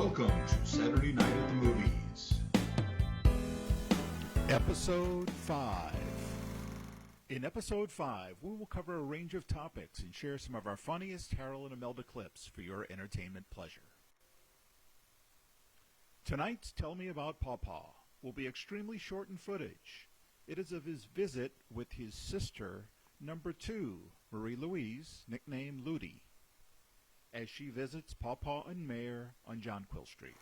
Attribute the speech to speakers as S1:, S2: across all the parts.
S1: Welcome to Saturday Night at the Movies.
S2: Episode 5. In Episode 5, we will cover a range of topics and share some of our funniest Harold and Imelda clips for your entertainment pleasure. Tonight's Tell Me About Pawpaw will be extremely short in footage. It is of his visit with his sister, number 2, Marie Louise, nicknamed Ludi, as she visits Pawpaw and Mayor on Jonquil Street.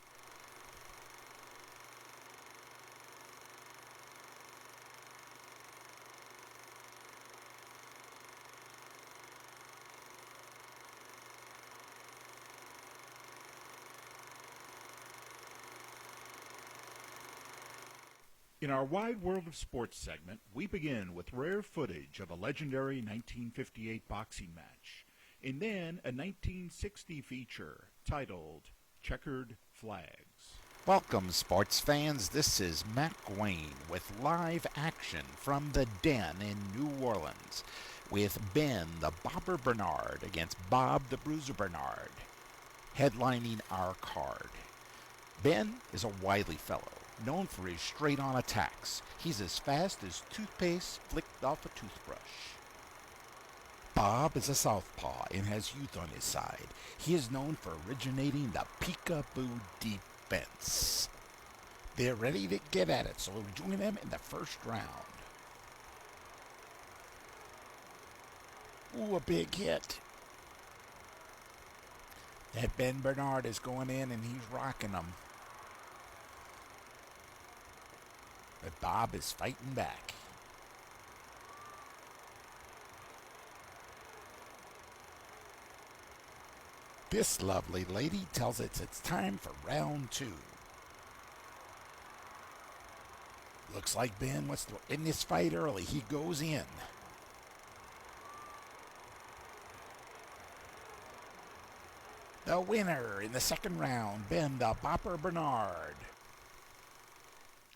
S2: In our Wide World of Sports segment, we begin with rare footage of a legendary 1958 boxing match, and then a 1960 feature titled Checkered Flags.
S3: Welcome, sports fans. This is Matt Wayne with live action from the Den in New Orleans with Ben the Bobber Bernard against Bob the Bruiser Bernard, headlining our card. Ben is a wily fellow, known for his straight-on attacks. He's as fast as toothpaste flicked off a toothbrush. Bob is a southpaw and has youth on his side. He is known for originating the peekaboo defense. They're ready to get at it, so join them in the first round. Ooh, a big hit. That Ben Bernard is going in and he's rocking them. But Bob is fighting back. This lovely lady tells us it's time for round 2. Looks like Ben wants to end this fight early. He goes in. The winner in the second round, Ben the Bopper Bernard.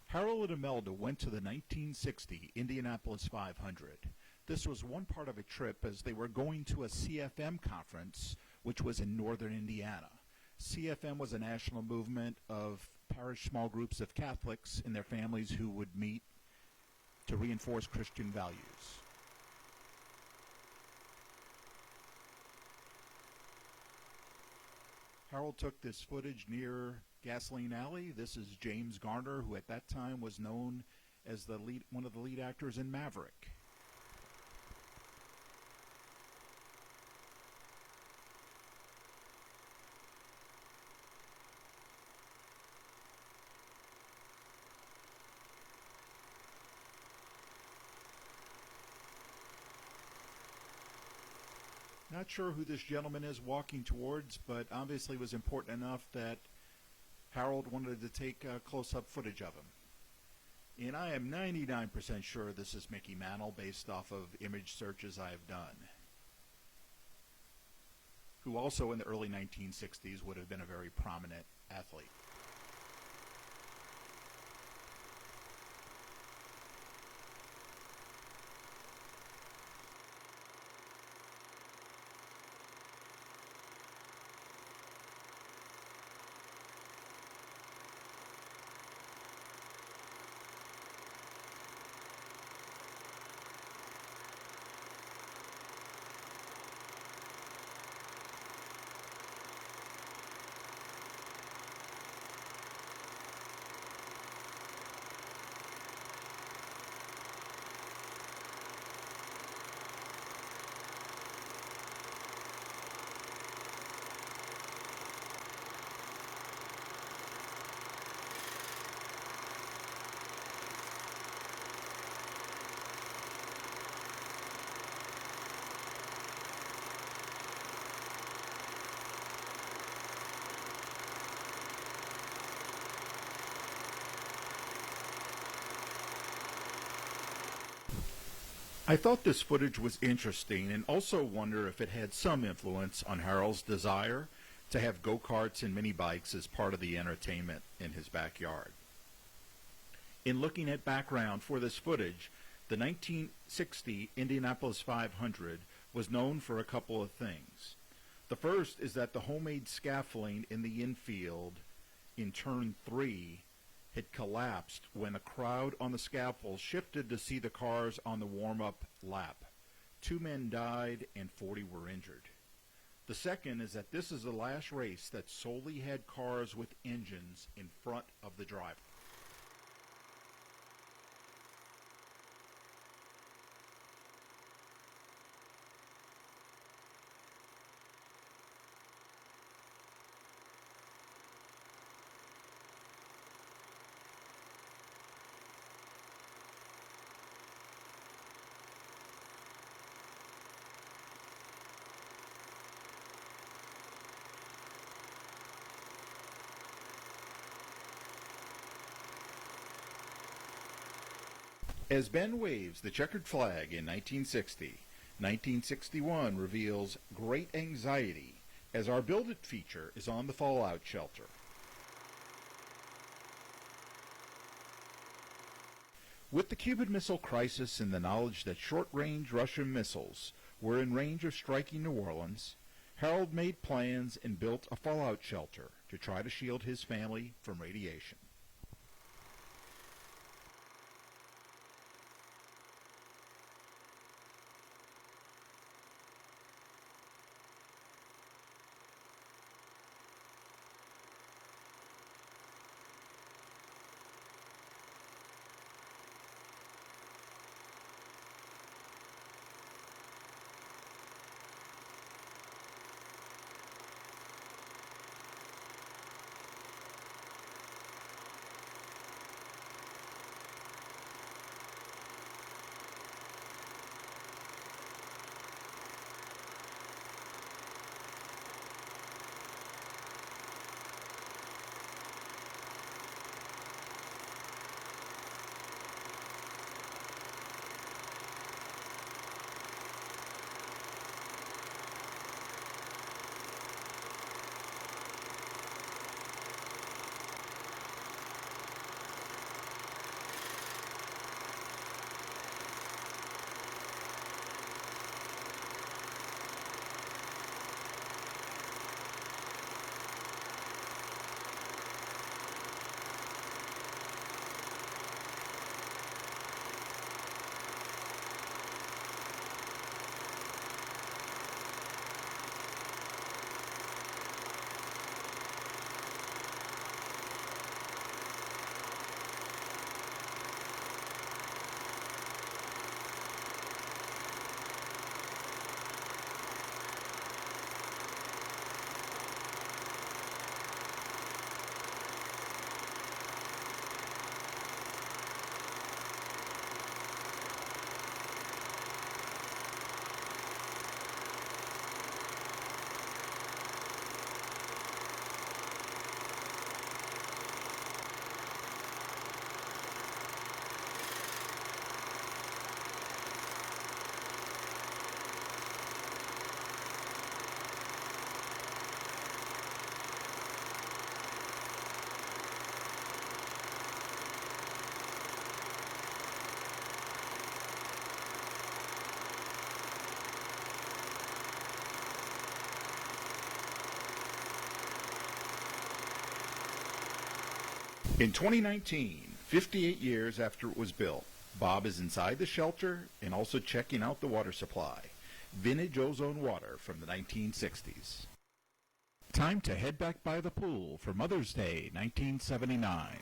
S2: Harold and Imelda went to the 1960 Indianapolis 500. This was one part of a trip as they were going to a CFM conference, which was in northern Indiana. CFM was a national movement of parish small groups of Catholics and their families who would meet to reinforce Christian values. Harold took this footage near Gasoline Alley. This is James Garner, who at that time was known as one of the lead actors in Maverick. Not sure who this gentleman is walking towards, but obviously was important enough that Harold wanted to take close-up footage of him. And I am 99% sure this is Mickey Mantle based off of image searches I have done, who also in the early 1960s would have been a very prominent athlete. I thought this footage was interesting and also wonder if it had some influence on Harold's desire to have go-karts and mini bikes as part of the entertainment in his backyard. In looking at background for this footage, the 1960 Indianapolis 500 was known for a couple of things. The first is that the homemade scaffolding in the infield in turn 3 had collapsed when a crowd on the scaffold shifted to see the cars on the warm-up lap. 2 men died and 40 were injured. The second is that this is the last race that solely had cars with engines in front of the driver. As Ben waves the checkered flag in 1960, 1961 reveals great anxiety as our Build It feature is on the fallout shelter. With the Cuban Missile Crisis and the knowledge that short-range Russian missiles were in range of striking New Orleans, Harold made plans and built a fallout shelter to try to shield his family from radiation. In 2019, 58 years after it was built, Bob is inside the shelter and also checking out the water supply. Vintage ozone water from the 1960s. Time to head back by the pool for Mother's Day 1979.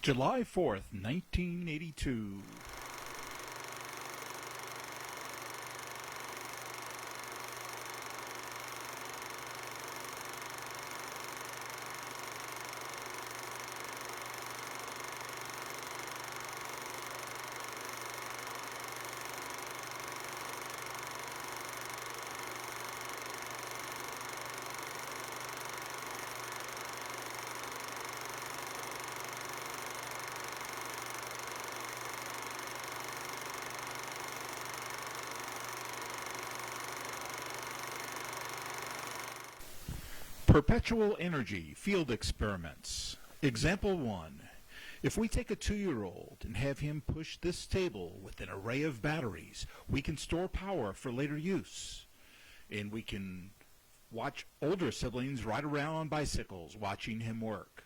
S2: July 4th, 1982. Perpetual energy field experiments. Example 1. If we take a 2-year-old and have him push this table with an array of batteries, we can store power for later use. And we can watch older siblings ride around on bicycles watching him work.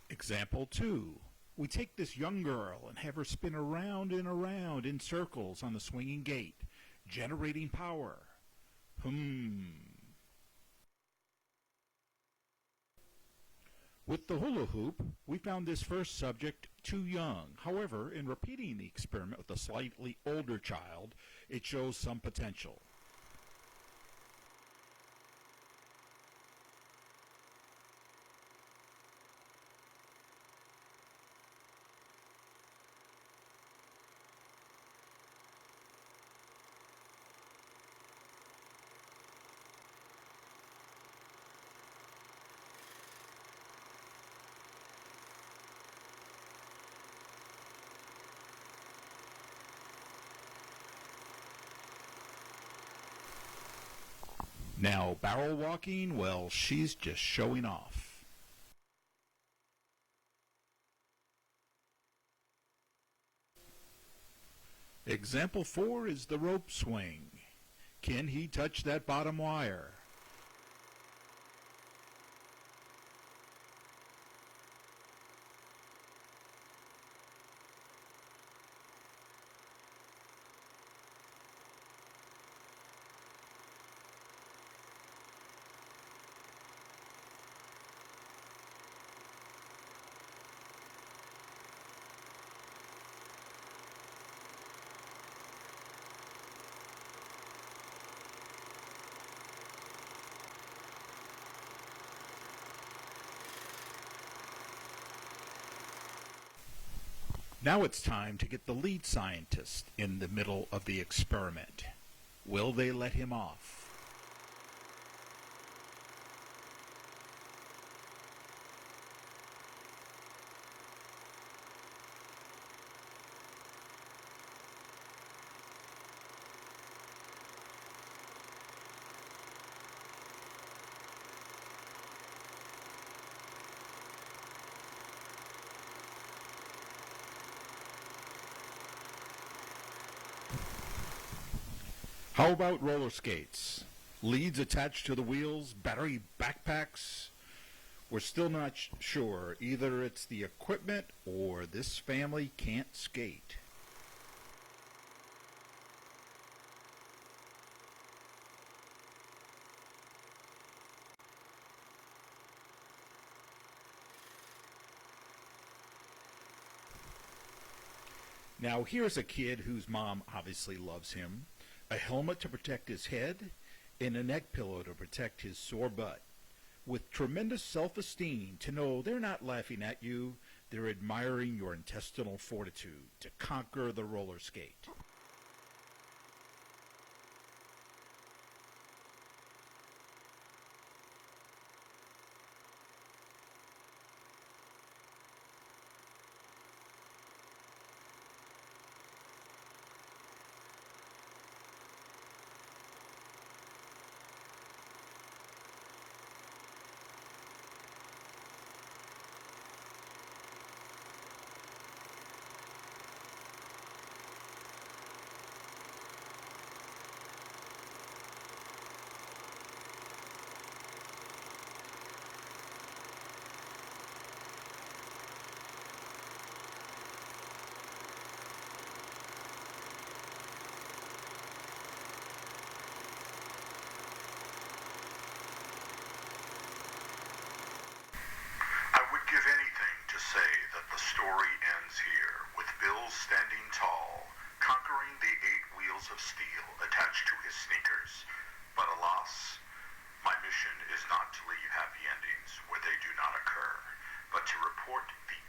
S2: Example 2. We take this young girl and have her spin around and around in circles on the swinging gate, generating power. With the hula hoop, we found this first subject too young. However, in repeating the experiment with a slightly older child, it shows some potential. Now, barrel walking, well, she's just showing off. Example 4 is the rope swing. Can he touch that bottom wire? Now it's time to get the lead scientist in the middle of the experiment. Will they let him off? How about roller skates? Leads attached to the wheels, battery backpacks? We're still not sure. Either it's the equipment or this family can't skate. Now here's a kid whose mom obviously loves him. A helmet to protect his head, and a neck pillow to protect his sore butt. With tremendous self-esteem to know they're not laughing at you, they're admiring your intestinal fortitude to conquer the roller skate.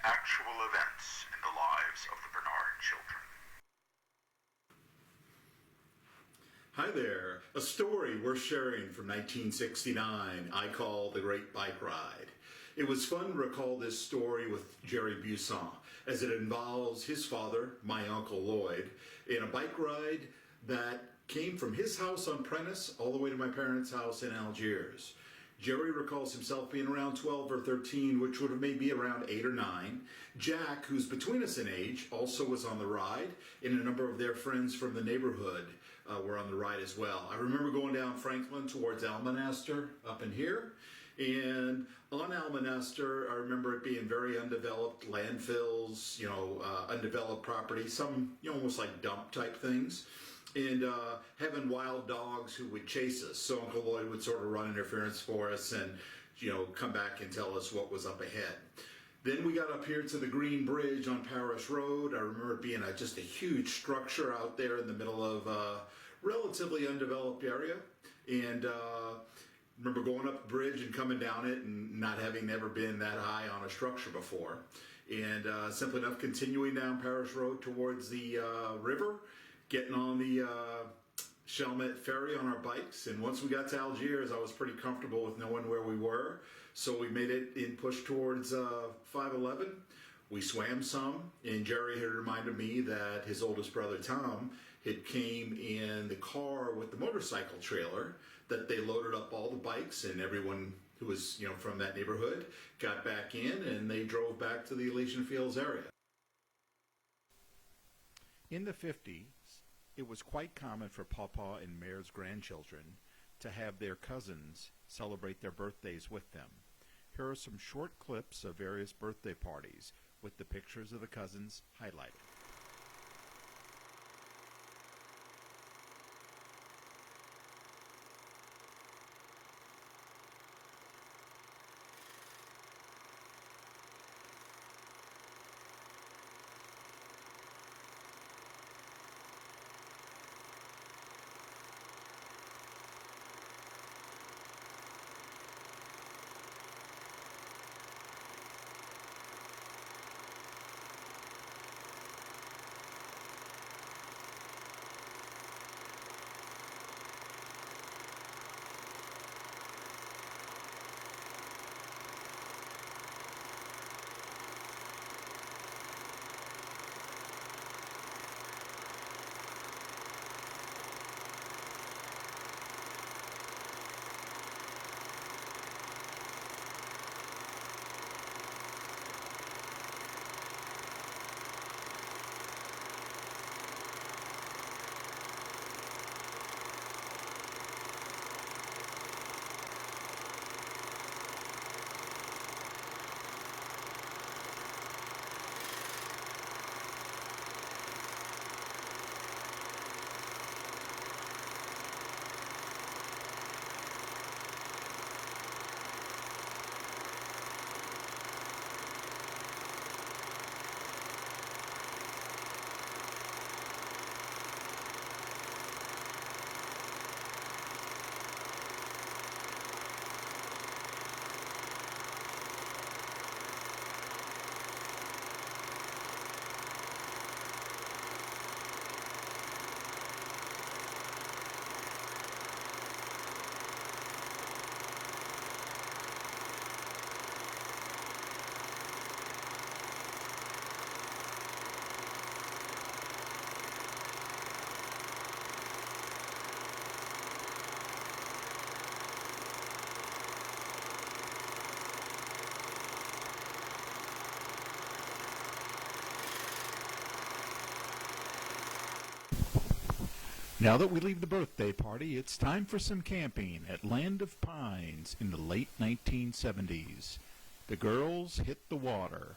S1: actual events in the lives of the Bernard children.
S2: Hi there. A story worth sharing from 1969 I call The Great Bike Ride. It was fun to recall this story with Jerry Buisson, as it involves his father, my Uncle Lloyd, in a bike ride that came from his house on Prentice all the way to my parents' house in Algiers. Jerry recalls himself being around 12 or 13, which would have maybe around 8 or 9. Jack, who's between us in age, also was on the ride, and a number of their friends from the neighborhood were on the ride as well. I remember going down Franklin towards Almonaster up in here, and on Almonaster, I remember it being very undeveloped, landfills, undeveloped property, some almost like dump type things, and having wild dogs who would chase us. So Uncle Lloyd would sort of run interference for us and, come back and tell us what was up ahead. Then we got up here to the Green Bridge on Parish Road. I remember it being just a huge structure out there in the middle of a relatively undeveloped area. And remember going up the bridge and coming down it and not having ever been that high on a structure before. And simply enough, continuing down Parish Road towards the river, getting on the Chalmette ferry on our bikes. And once we got to Algiers, I was pretty comfortable with knowing where we were. So we made it in push towards 511. We swam some, and Jerry had reminded me that his oldest brother Tom had came in the car with the motorcycle trailer, that they loaded up all the bikes, and everyone who was from that neighborhood got back in, and they drove back to the Elysian Fields area. In the 50s, it was quite common for Papa and Mare's grandchildren to have their cousins celebrate their birthdays with them. Here are some short clips of various birthday parties with the pictures of the cousins highlighted. Now that we leave the birthday party, it's time for some camping at Land of Pines in the late 1970s. The girls hit the water.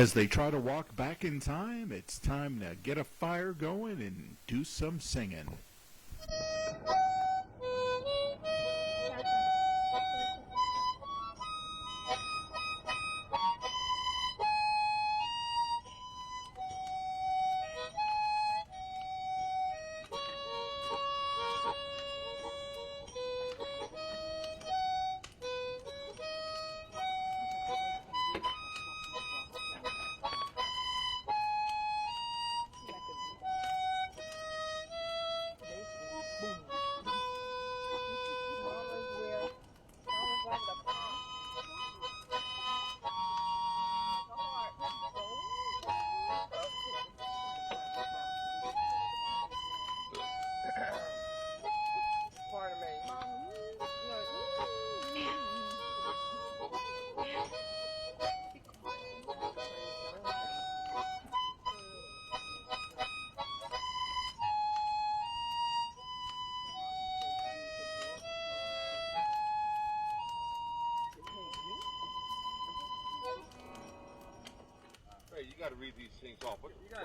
S2: As they try to walk back in time, it's time to get a fire going and do some singing.
S4: Hey, you got to read these things off. These are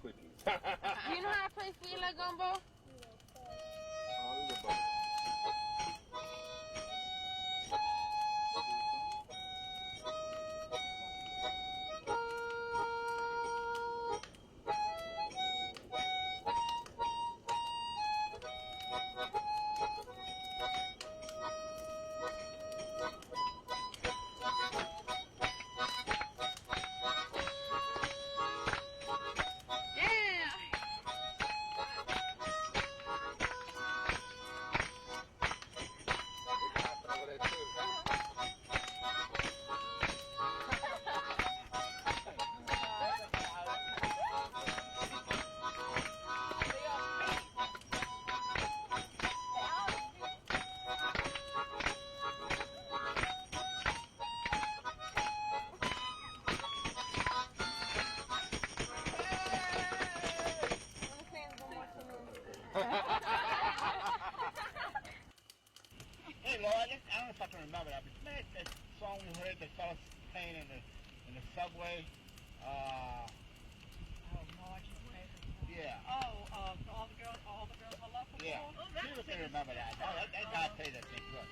S4: quickies.
S5: You know how to play Fila Gumbo?
S6: Hey, Lord, I don't know if I can remember that, but man, that song we heard the fellas playing in the subway.
S7: Oh, March is Way.
S6: Yeah.
S7: All the girls I love for
S6: Yeah.
S7: Oh,
S6: See if I can remember that. No, that guy played that thing good.